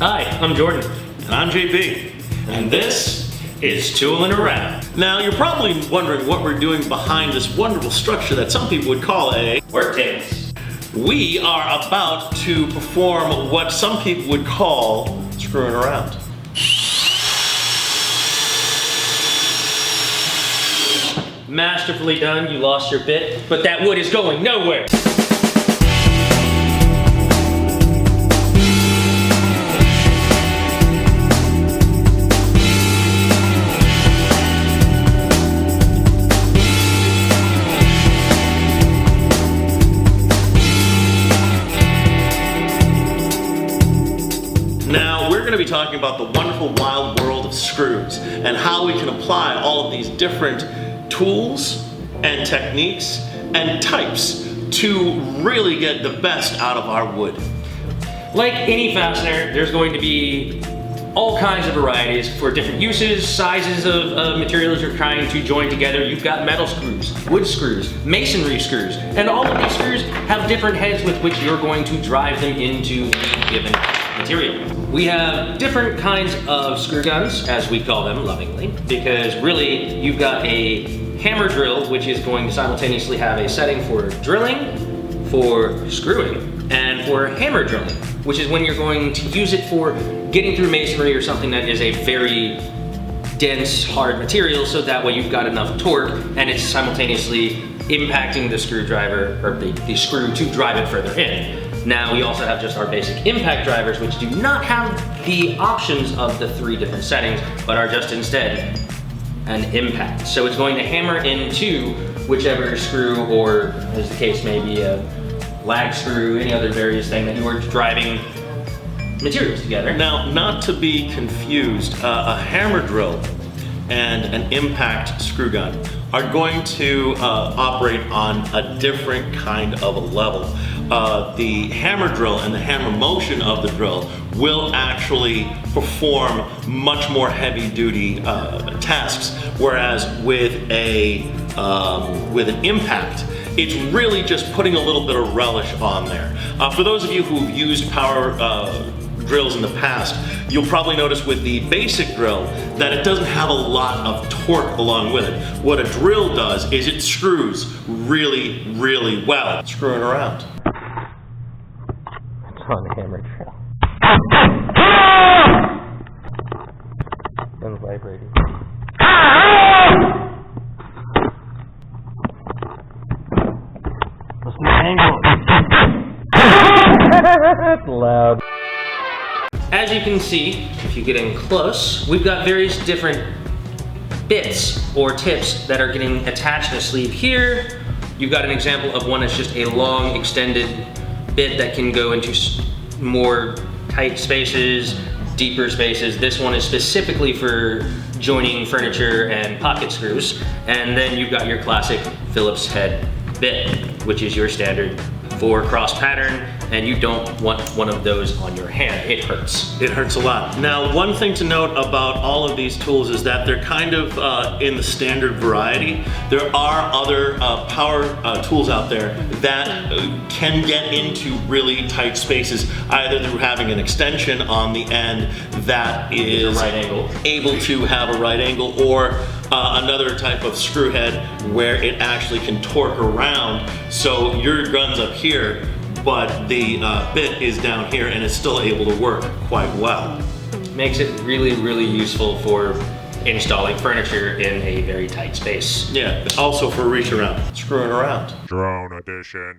Hi, I'm Jordan. And I'm JP. And this is Toolin' Around. Now, you're probably wondering what we're doing behind this wonderful structure that some people would call a Work tables. We are about to perform what some people would call screwing around. Masterfully done, you lost your bit, but that wood is going nowhere. Now, we're going to be talking about the wonderful wild world of screws and how we can apply all of these different tools and techniques and types to really get the best out of our wood. Like any fastener, there's going to be all kinds of varieties for different uses, sizes of materials you're trying to join together. You've got metal screws, wood screws, masonry screws, and all of these screws have different heads with which you're going to drive them into a given material. We have different kinds of screw guns, as we call them lovingly, because really you've got a hammer drill, which is going to simultaneously have a setting for drilling, for screwing, and for hammer drilling, which is when you're going to use it for getting through masonry or something that is a very dense, hard material, so that way you've got enough torque and it's simultaneously impacting the screwdriver, or the screw to drive it further in. Now we also have just our basic impact drivers, which do not have the options of the 3 different settings, but are just instead an impact. So it's going to hammer into whichever screw, or as the case may be, a lag screw, any other various thing that you are driving materials together. Now, not to be confused, a hammer drill and an impact screw gun are going to operate on a different kind of a level. The hammer drill and the hammer motion of the drill will actually perform much more heavy duty tasks, whereas with an impact, it's really just putting a little bit of relish on there. For those of you who've used power drills in the past, you'll probably notice with the basic drill that it doesn't have a lot of torque along with it. What a drill does is it screws really, really well. Screwing around. It's on the hammer drill. And vibrating. What's the angle? It's loud. As you can see, if you get in close, we've got various different bits or tips that are getting attached in a sleeve here. You've got an example of one that's just a long extended bit that can go into more tight spaces, deeper spaces. This one is specifically for joining furniture and pocket screws. And then you've got your classic Phillips head bit, which is your standard 4 cross pattern, and you don't want one of those on your hand. It hurts. It hurts a lot. Now, one thing to note about all of these tools is that they're kind of in the standard variety. There are other power tools out there that can get into really tight spaces, either through having an extension on the end that is right angle, able to have a right angle, or another type of screw head where it actually can torque around, so your gun's up here, but the bit is down here and it's still able to work quite well. Makes it really, really useful for installing furniture in a very tight space. Yeah, also for reach around. Screwing around. Drone edition.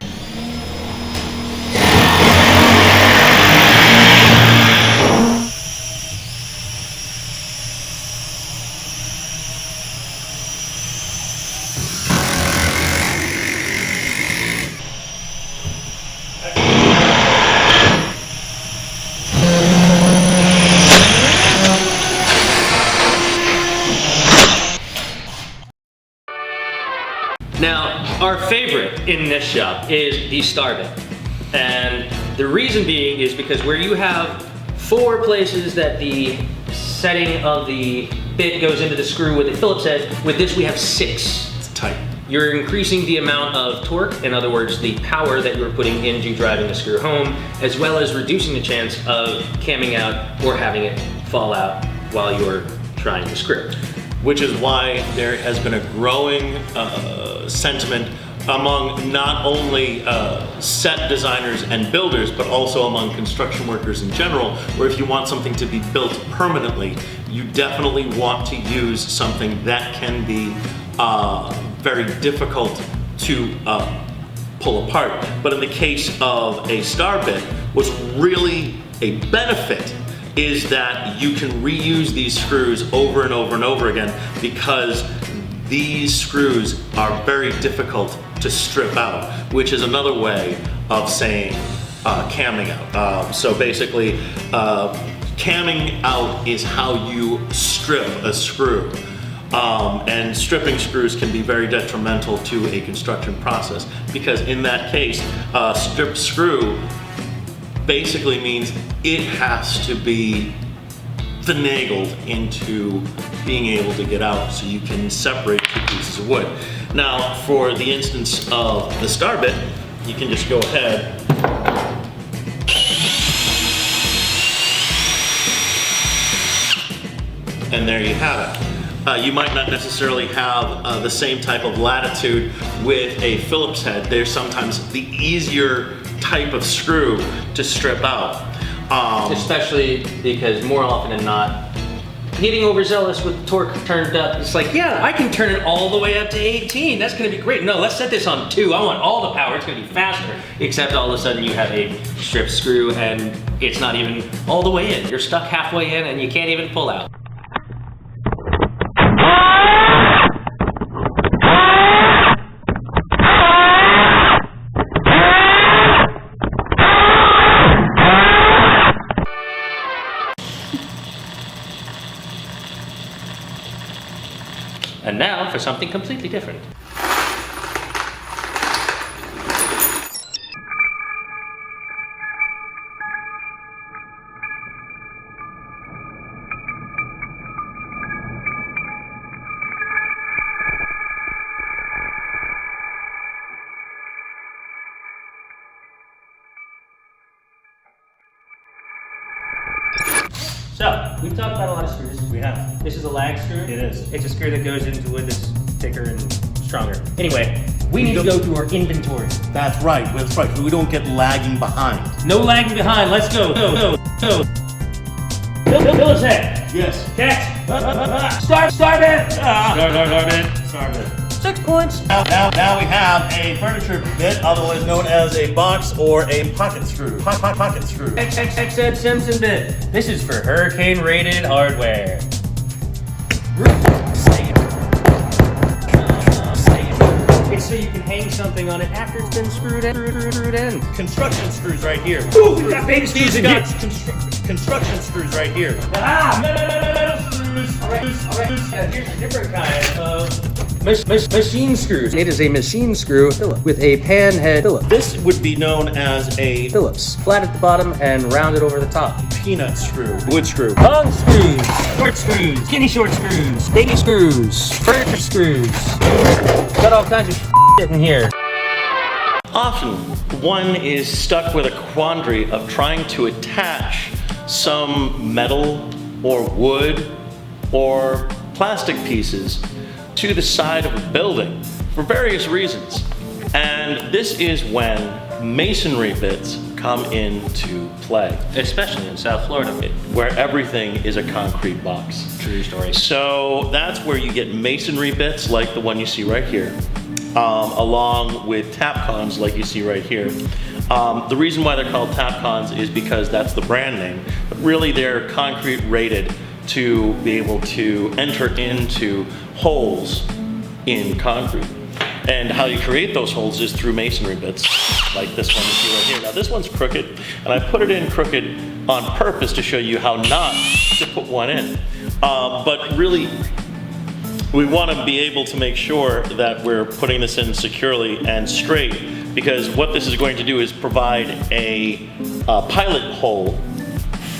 Now, our favorite in this shop is the star bit. And the reason being is because where you have 4 places that the setting of the bit goes into the screw with the Phillips head, with this we have 6. It's tight. you're increasing the amount of torque, in other words, the power that you're putting into driving the screw home, as well as reducing the chance of camming out or having it fall out while you're trying to screw. Which is why there has been a growing sentiment among not only set designers and builders, but also among construction workers in general, where if you want something to be built permanently, you definitely want to use something that can be very difficult to pull apart. But in the case of a star bit, what's really a benefit is that you can reuse these screws over and over and over again, because these screws are very difficult to strip out, which is another way of saying camming out. So basically, camming out is how you strip a screw. And stripping screws can be very detrimental to a construction process, because in that case, stripped screw basically means it has to be finagled into being able to get out so you can separate two pieces of wood. Now, for the instance of the star bit, you can just go ahead and there you have it. You might not necessarily have the same type of latitude with a Phillips head. They're sometimes the easier type of screw to strip out. Especially because more often than not, getting overzealous with the torque turned up, it's like, yeah, I can turn it all the way up to 18. That's gonna be great. No, let's set this on 2. I want all the power. It's gonna be faster. Except all of a sudden you have a stripped screw and it's not even all the way in. You're stuck halfway in and you can't even pull out. And now for something completely different. So, we've talked about a lot of screws. We have. This is a lag screw. It is. It's a screw that goes into wood that's thicker and stronger. Anyway, we need to go through our inventory. That's right. That's right. We don't get lagging behind. No lagging behind. Let's go. Go. Phillips head. Yes. Catch. Start it. Start it. 6 points. Now we have a furniture bit, otherwise known as a box or a pocket screw. Pocket screw. XXX Simpson bit. This is for hurricane rated hardware. It's so you can hang something on it after it's been screwed in. Construction screws right here. Ooh, we got baby screws again. Construction screws right here. Metal screws. All right. Here's a different kind of machine screws. It is a machine screw with a pan head Phillips. This would be known as a Phillips. Flat at the bottom and rounded over the top. peanut screw. Wood screw. Long screws, short screws, skinny short screws, baby screws, furniture screws. Got all kinds of shit in here. Often, one is stuck with a quandary of trying to attach some metal or wood or plastic pieces to the side of a building for various reasons. And this is when masonry bits come into play. Especially in South Florida. Where everything is a concrete box. True story. So that's where you get masonry bits like the one you see right here, along with tapcons like you see right here. The reason why they're called tapcons is because that's the brand name, but really they're concrete rated to be able to enter into holes in concrete. And how you create those holes is through masonry bits, like this one you see right here. Now this one's crooked, and I put it in crooked on purpose to show you how not to put one in. But really, we want to be able to make sure that we're putting this in securely and straight, because what this is going to do is provide a pilot hole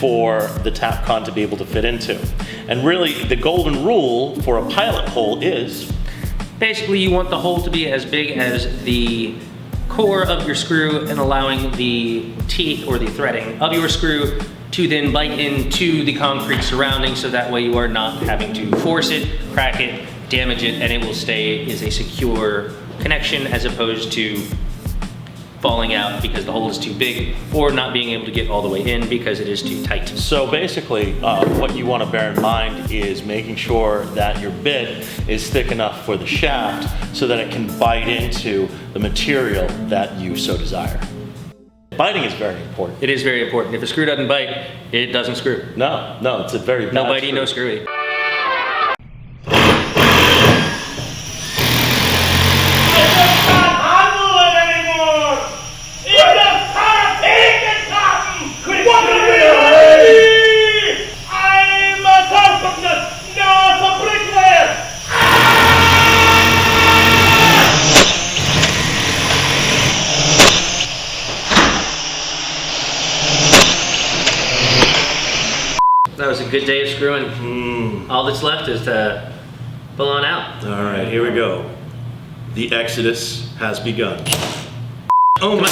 for the tapcon to be able to fit into. And really, the golden rule for a pilot hole is Basically, you want the hole to be as big as the core of your screw and allowing the teeth or the threading of your screw to then bite into the concrete surrounding, so that way you are not having to force it, crack it, damage it, and it will stay as a secure connection as opposed to falling out because the hole is too big or not being able to get all the way in because it is too tight. So basically, what you want to bear in mind is making sure that your bit is thick enough for the shaft so that it can bite into the material that you so desire. Biting is very important. It is very important. If a screw doesn't bite, it doesn't screw. No, it's a very bad No bitey, screw. no screwy. That was a good day of screwing. All that's left is to pull on out. All right, here we go. The exodus has begun. Oh my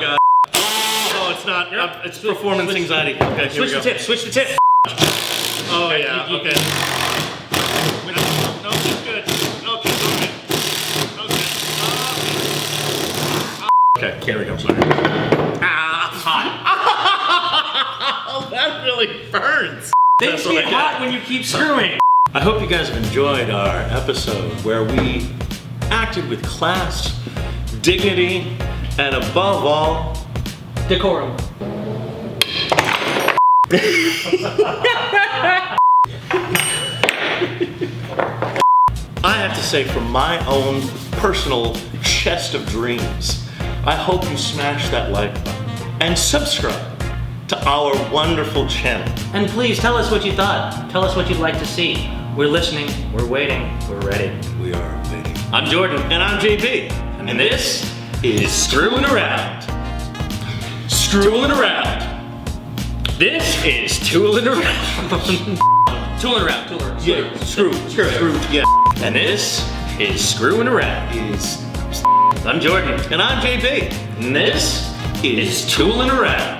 God. Oh, it's not. It's performance anxiety. Okay, here we go. Switch the tip. Oh yeah. Okay. No, it's good. Okay, here we go. Sorry. Oh, that really burns. Things get hot when you keep screwing. I hope you guys have enjoyed our episode where we acted with class, dignity, and above all, Decorum. I have to say, from my own personal chest of dreams, I hope you smash that like button and subscribe to our wonderful channel. And please tell us what you thought. Tell us what you'd like to see. We're listening, we're waiting, we're ready. We are waiting. I'm Jordan. And I'm JP. And this is Screwin' Around. Screwin' Around. This is Toolin' Around. Toolin' Around. Yeah, screw. Yeah. And this is Screwin' Around. I'm Jordan. And I'm JP. And this is Toolin' Around.